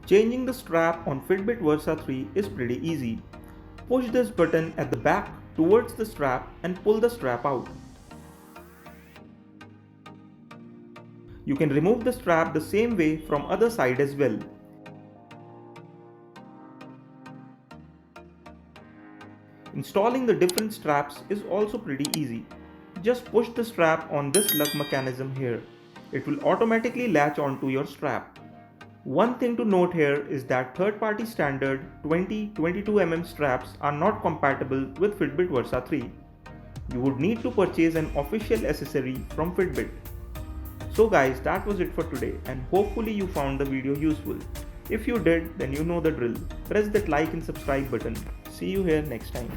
Changing the strap on Fitbit Versa 3 is pretty easy. Push this button at the back towards the strap and pull the strap out. You can remove the strap the same way from other side as well. Installing the different straps is also pretty easy. Just push the strap on this lug mechanism here. It will automatically latch onto your strap. One thing to note here is that third-party standard 20-22mm straps are not compatible with Fitbit Versa 3. You would need to purchase an official accessory from Fitbit. So guys, that was it for today and hopefully you found the video useful. If you did, then you know the drill. Press that like and subscribe button. See you here next time.